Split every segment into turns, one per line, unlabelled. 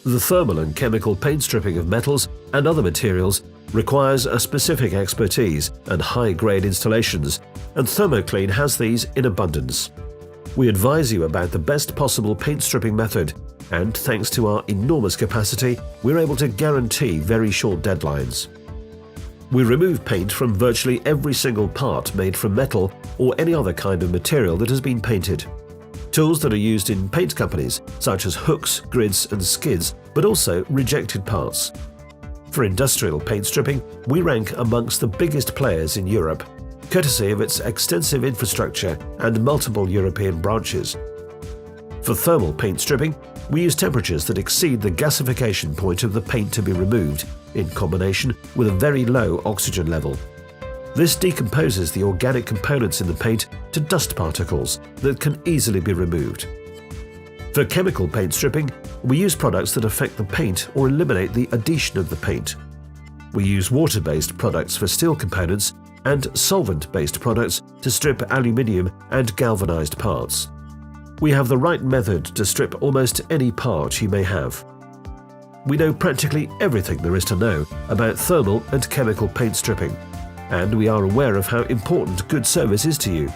The thermal and chemical paint stripping of metals and other materials requires a specific expertise and high-grade installations, and Thermo-Clean has these in abundance. We advise you about the best possible paint stripping method, and thanks to our enormous capacity, we're able to guarantee very short deadlines. We remove paint from virtually every single part made from metal or any other kind of material that has been painted. Tools that are used in paint companies, such as hooks, grids and skids, but also rejected parts. For industrial paint stripping, we rank amongst the biggest players in Europe, courtesy of its extensive infrastructure and multiple European branches. For thermal paint stripping, we use temperatures that exceed the gasification point of the paint to be removed, in combination with a very low oxygen level. This decomposes the organic components in the paint to dust particles that can easily be removed. For chemical paint stripping, we use products that affect the paint or eliminate the adhesion of the paint. We use water-based products for steel components and solvent-based products to strip aluminium and galvanized parts. We have the right method to strip almost any part you may have. We know practically everything there is to know about thermal and chemical paint stripping, and we are aware of how important good service is to you.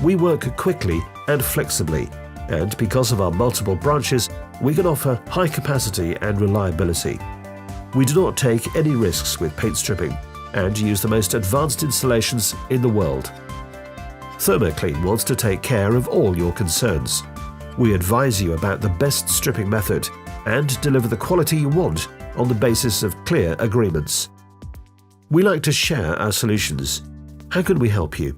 We work quickly and flexibly, and because of our multiple branches, we can offer high capacity and reliability. We do not take any risks with paint stripping and use the most advanced installations in the world. Thermo-Clean wants to take care of all your concerns. We advise you about the best stripping method and deliver the quality you want on the basis of clear agreements. We like to share our solutions. How can we help you?